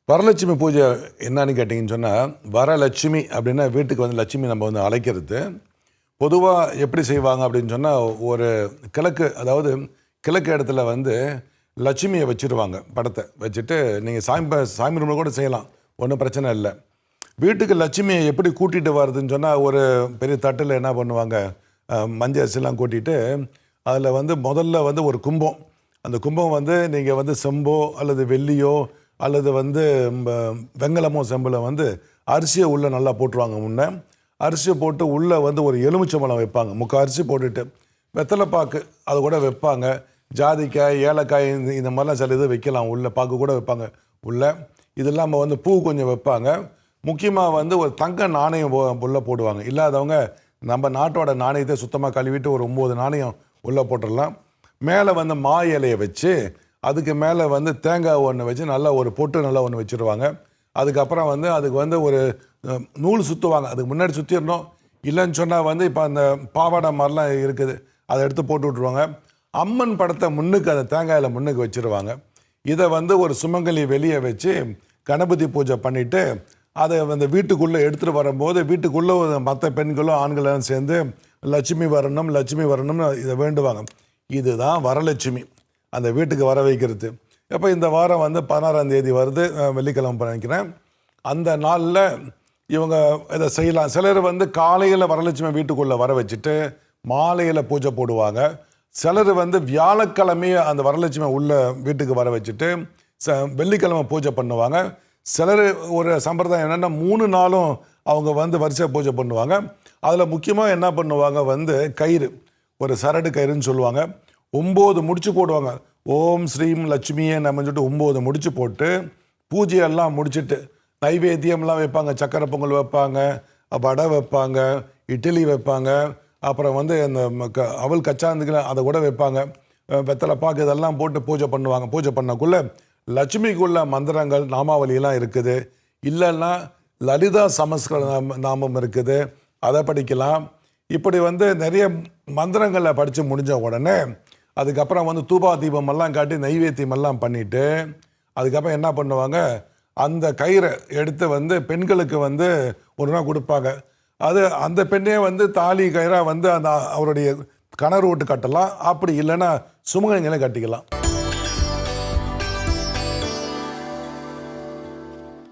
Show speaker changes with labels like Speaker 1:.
Speaker 1: வரலட்சுமி பூஜை என்னன்னு கேட்டிங்கன்னு சொன்னால், வரலட்சுமி அப்படின்னா வீட்டுக்கு வந்து லட்சுமி நம்ம வந்து அழைக்கிறது. பொதுவாக எப்படி செய்வாங்க அப்படின்னு சொன்னால், ஒரு கிழக்கு அதாவது கிழக்கு இடத்துல வந்து லட்சுமியை வச்சுருவாங்க. படத்தை வச்சுட்டு நீங்கள் சாமி ரூமில் கூட செய்யலாம், ஒன்றும் பிரச்சனை இல்லை. வீட்டுக்கு லட்சுமியை எப்படி கூட்டிகிட்டு வர்றதுன்னு சொன்னால், ஒரு பெரிய தட்டில் என்ன பண்ணுவாங்க, மஞ்சள் அரிசிலாம் கூட்டிகிட்டு அதில் வந்து முதல்ல வந்து ஒரு கும்பம், அந்த கும்பம் வந்து நீங்கள் வந்து செம்போ அல்லது வெள்ளியோ அல்லது வந்து வெங்கலமோ செம்பில் வந்து அரிசியை உள்ளே நல்லா போட்டுருவாங்க. முன்னே அரிசியை போட்டு உள்ளே வந்து ஒரு எலுமிச்சம்பழம் வைப்பாங்க. முக்கால் அரிசி போட்டுட்டு வெத்தலைப்பாக்கு அது கூட வைப்பாங்க. ஜாதிக்காய், ஏலக்காய் இந்த மாதிரிலாம் சில இது வைக்கலாம். உள்ளே பாக்கு கூட வைப்பாங்க உள்ளே. இது இல்லாமல் வந்து பூ கொஞ்சம் வைப்பாங்க. முக்கியமாக வந்து ஒரு தங்க நாணயம் உள்ளே போடுவாங்க. இல்லாதவங்க நம்ம நாட்டோட நாணயத்தை சுத்தமாக கழுவிட்டு ஒரு 9 நாணயம் உள்ளே போட்டுடலாம். மேலே வந்து மா இலையை வச்சு அதுக்கு மேலே வந்து தேங்காய் ஒன்று வச்சு நல்லா ஒரு பொட்டு நல்லா ஒன்று வச்சுருவாங்க. அதுக்கப்புறம் வந்து அதுக்கு வந்து ஒரு நூல் சுற்றுவாங்க. அதுக்கு முன்னாடி சுற்றிடணும். இல்லைன்னு சொன்னால் வந்து இப்போ அந்த பாவாடை மாதிரிலாம் இருக்குது, அதை எடுத்து போட்டு விட்ருவாங்க. அம்மன் படத்தை முன்னுக்கு அந்த தேங்காயில் முன்னுக்கு வச்சுருவாங்க. இதை வந்து ஒரு சுமங்கலி வெளியே வச்சு கணபதி பூஜை பண்ணிவிட்டு அதை வந்து வீட்டுக்குள்ளே எடுத்துகிட்டு வரும்போது வீட்டுக்குள்ளே மற்ற பெண்களும் ஆண்களும் சேர்ந்து லட்சுமி வரணும் லட்சுமி வரணும்னு இதை வேண்டுவாங்க. இதுதான் வரலட்சுமி, அந்த வீட்டுக்கு வர வைக்கிறது. இப்போ இந்த வாரம் வந்து 16ஆம் தேதி வருது, வெள்ளிக்கிழமை நினைக்கிறேன். அந்த நாளில் இவங்க இதை செய்யலாம். சிலர் வந்து காலையில் வரலட்சுமி வீட்டுக்குள்ளே வர வச்சுட்டு மாலையில் பூஜை போடுவாங்க. சிலர் வந்து வியாழக்கிழமையே அந்த வரலட்சுமி உள்ள வீட்டுக்கு வர வச்சுட்டு வெள்ளிக்கிழமை பூஜை பண்ணுவாங்க. சிலர் ஒரு சம்பிரதாயம் என்னென்னா 3 நாளும் அவங்க வந்து வரிசையாக பூஜை பண்ணுவாங்க. அதில் முக்கியமாக என்ன பண்ணுவாங்க வந்து கயிறு, ஒரு சரடு கயிறுன்னு சொல்லுவாங்க. 9 முடிச்சு போடுவாங்க. ஓம் ஸ்ரீம் லட்சுமியே நம்ம சொல்லிட்டு 9 முடிச்சு போட்டு பூஜையெல்லாம் முடிச்சுட்டு நைவேத்தியம்லாம் வைப்பாங்க. சக்கரை பொங்கல் வைப்பாங்க, வடை வைப்பாங்க, இட்லி வைப்பாங்க, அப்புறம் வந்து அந்த அவல் கச்சாந்துக்கு அதை கூட வைப்பாங்க. வெத்தலை பாக்கு இதெல்லாம் போட்டு பூஜை பண்ணுவாங்க. பூஜை பண்ணக்குள்ளே லட்சுமிக்குள்ள மந்திரங்கள் நாமாவளியெல்லாம் இருக்குது. இல்லைன்னா லலிதா சமஸ்கிருத நாமம் இருக்குது, அதை படிக்கலாம். இப்படி வந்து நிறைய மந்திரங்களை படித்து முடிஞ்ச உடனே அதுக்கப்புறம் வந்து தூபா தீபமெல்லாம் காட்டி நைவேத்தியமெல்லாம் பண்ணிவிட்டு அதுக்கப்புறம் என்ன பண்ணுவாங்க, அந்த கயிறை எடுத்து வந்து பெண்களுக்கு வந்து ஒரு நாள் கொடுப்பாங்க. அது அந்த பெண்ணே வந்து தாலி கயிறாக வந்து அந்த அவருடைய கணவர் விட்டு கட்டலாம். அப்படி இல்லைன்னா சுமங்கலிகளை கட்டிக்கலாம்.